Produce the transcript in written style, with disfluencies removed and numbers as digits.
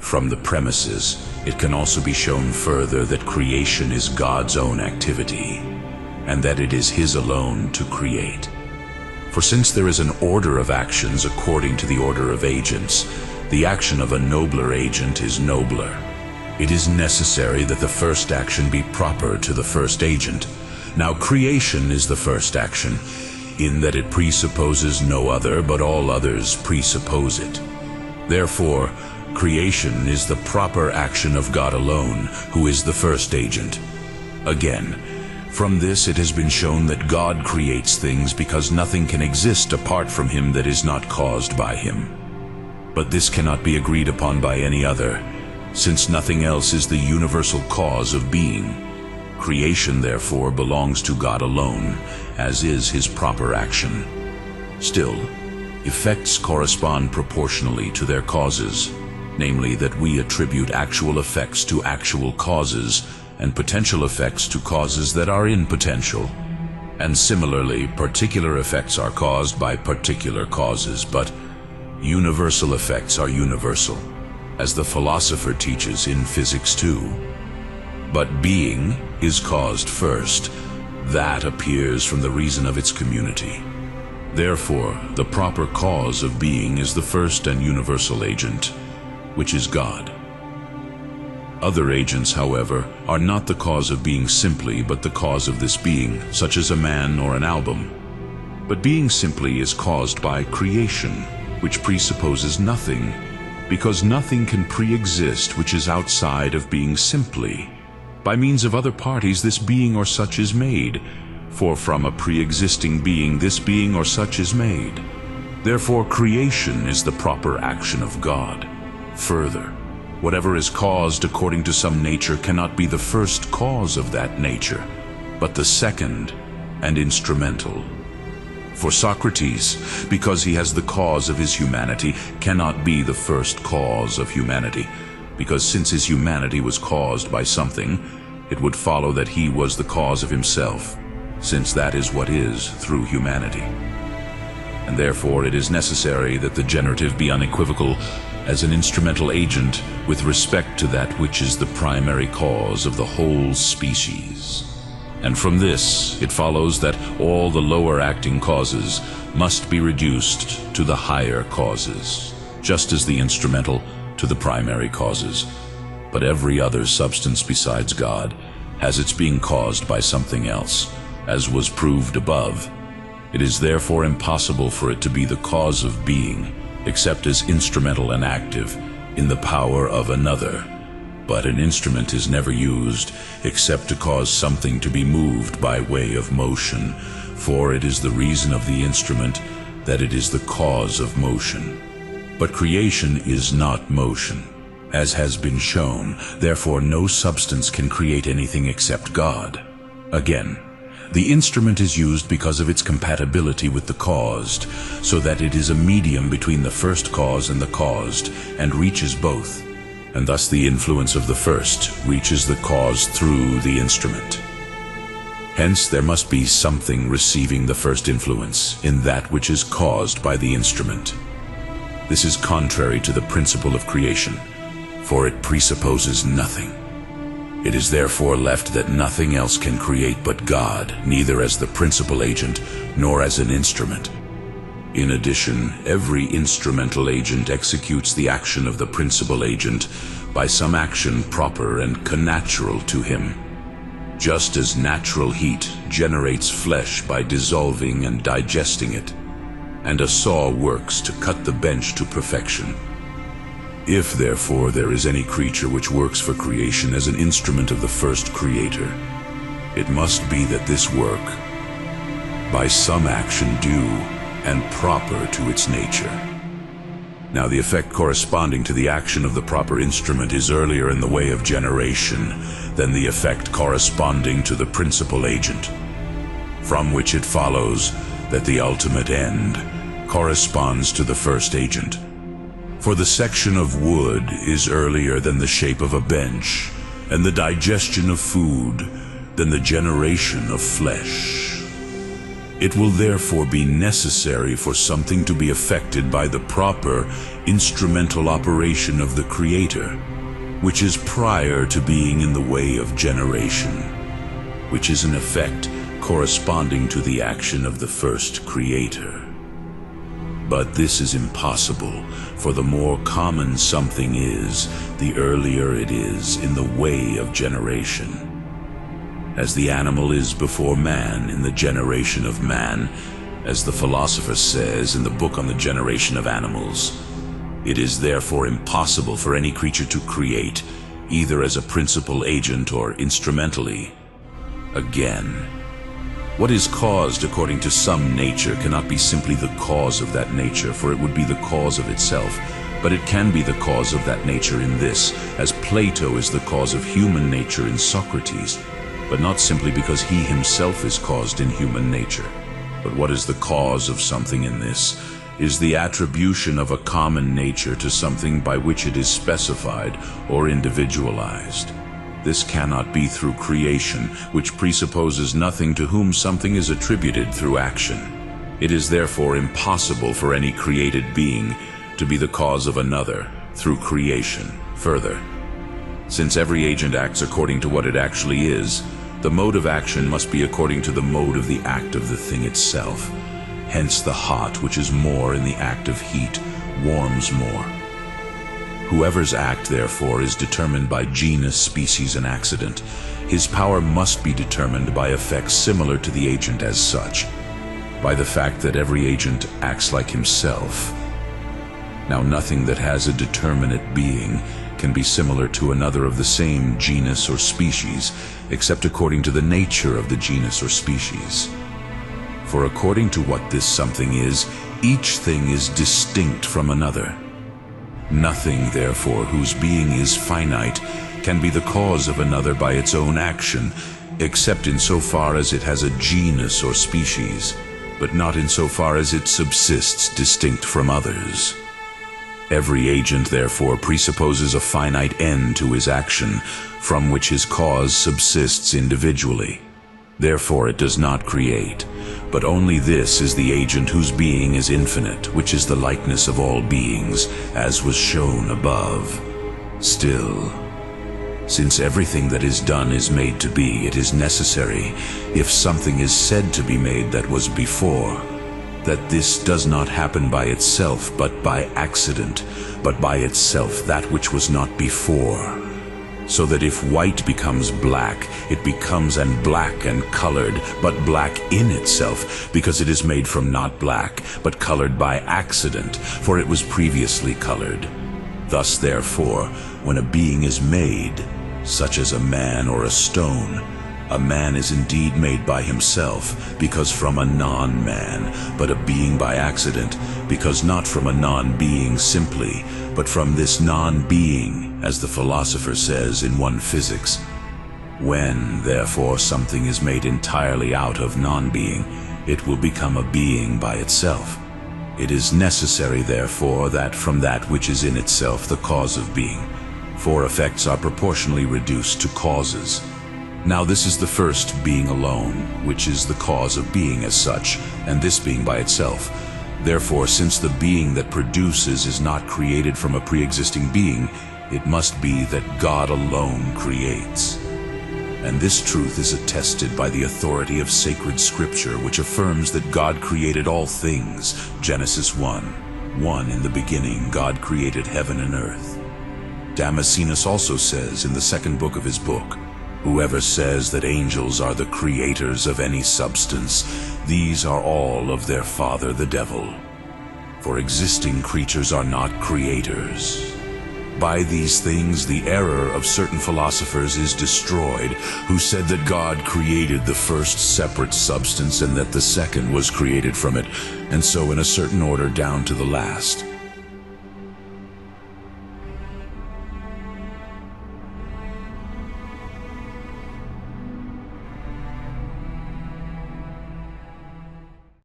From the premises, it can also be shown further that creation is God's own activity, and that it is His alone to create. For since there is an order of actions according to the order of agents, the action of a nobler agent is nobler. It is necessary that the first action be proper to the first agent. Now creation is the first action, in that it presupposes no other, but all others presuppose it. Therefore, creation is the proper action of God alone, who is the first agent. Again, from this it has been shown that God creates things because nothing can exist apart from Him that is not caused by Him. But this cannot be agreed upon by any other, since nothing else is the universal cause of being. Creation, therefore, belongs to God alone, as is His proper action. Still, effects correspond proportionally to their causes, namely that we attribute actual effects to actual causes, and potential effects to causes that are in potential. And similarly, particular effects are caused by particular causes, but universal effects are universal, as the Philosopher teaches in Physics 2. But being is caused first. That appears from the reason of its community. Therefore, the proper cause of being is the first and universal agent, which is God. Other agents, however, are not the cause of being simply, but the cause of this being, such as a man or an album. But being simply is caused by creation, which presupposes nothing, because nothing can pre-exist which is outside of being simply. By means of other parties this being or such is made, for from a pre-existing being this being or such is made. Therefore creation is the proper action of God. Further, whatever is caused according to some nature cannot be the first cause of that nature, but the second and instrumental. For Socrates, because he has the cause of his humanity, cannot be the first cause of humanity, because since his humanity was caused by something, it would follow that he was the cause of himself, since that is what is through humanity. And therefore it is necessary that the generative be unequivocal as an instrumental agent with respect to that which is the primary cause of the whole species. And from this it follows that all the lower acting causes must be reduced to the higher causes, just as the instrumental to the primary causes. But every other substance besides God has its being caused by something else, as was proved above. It is therefore impossible for it to be the cause of being, except as instrumental and active in the power of another. But an instrument is never used except to cause something to be moved by way of motion, for it is the reason of the instrument that it is the cause of motion. But creation is not motion, as has been shown. Therefore no substance can create anything except God. Again, the instrument is used because of its compatibility with the caused, so that it is a medium between the first cause and the caused, and reaches both. And thus the influence of the first reaches the cause through the instrument. Hence there must be something receiving the first influence in that which is caused by the instrument. This is contrary to the principle of creation, for it presupposes nothing. It is therefore left that nothing else can create but God, neither as the principal agent nor as an instrument. In addition, every instrumental agent executes the action of the principal agent by some action proper and connatural to him. Just as natural heat generates flesh by dissolving and digesting it, and a saw works to cut the bench to perfection. If therefore there is any creature which works for creation as an instrument of the first Creator, it must be that this work, by some action due and proper to its nature. Now the effect corresponding to the action of the proper instrument is earlier in the way of generation than the effect corresponding to the principal agent, from which it follows that the ultimate end corresponds to the first agent. For the section of wood is earlier than the shape of a bench, and the digestion of food than the generation of flesh. It will therefore be necessary for something to be affected by the proper instrumental operation of the Creator, which is prior to being in the way of generation, which is an effect corresponding to the action of the first Creator. But this is impossible, for the more common something is, the earlier it is in the way of generation. As the animal is before man in the generation of man, as the philosopher says in the book on the generation of animals, it is therefore impossible for any creature to create, either as a principal agent or instrumentally. Again, what is caused according to some nature cannot be simply the cause of that nature, for it would be the cause of itself, but it can be the cause of that nature in this, as Plato is the cause of human nature in Socrates, but not simply because he himself is caused in human nature. But what is the cause of something in this is the attribution of a common nature to something by which it is specified or individualized. This cannot be through creation, which presupposes nothing to whom something is attributed through action. It is therefore impossible for any created being to be the cause of another through creation. Further, since every agent acts according to what it actually is, the mode of action must be according to the mode of the act of the thing itself. Hence the hot, which is more in the act of heat, warms more. Whoever's act, therefore, is determined by genus, species, and accident. His power must be determined by effects similar to the agent as such, by the fact that every agent acts like himself. Now nothing that has a determinate being can be similar to another of the same genus or species, except according to the nature of the genus or species. For according to what this something is, each thing is distinct from another. Nothing, therefore, whose being is finite can be the cause of another by its own action, except insofar as it has a genus or species, but not insofar as it subsists distinct from others. Every agent, therefore, presupposes a finite end to his action, from which his cause subsists individually. Therefore it does not create, but only this is the agent whose being is infinite, which is the likeness of all beings, as was shown above. Still, since everything that is done is made to be, it is necessary, if something is said to be made that was before, that this does not happen by itself, but by accident, but by itself that which was not before. So that if white becomes black, it becomes and black and colored, but black in itself, because it is made from not black, but colored by accident, for it was previously colored. Thus, therefore, when a being is made, such as a man or a stone, a man is indeed made by himself, because from a non-man, but a being by accident, because not from a non-being simply, but from this non-being, as the philosopher says in 1 Physics. When, therefore, something is made entirely out of non-being, it will become a being by itself. It is necessary, therefore, that from that which is in itself the cause of being, for effects are proportionally reduced to causes. Now this is the first being alone, which is the cause of being as such, and this being by itself. Therefore, since the being that produces is not created from a pre-existing being, it must be that God alone creates. And this truth is attested by the authority of sacred scripture, which affirms that God created all things. Genesis 1:1 In the beginning God created heaven and earth. Damascenus also says in the 2nd book of his book, whoever says that angels are the creators of any substance, these are all of their father the devil. For existing creatures are not creators. By these things the error of certain philosophers is destroyed, who said that God created the first separate substance and that the second was created from it, and so in a certain order down to the last.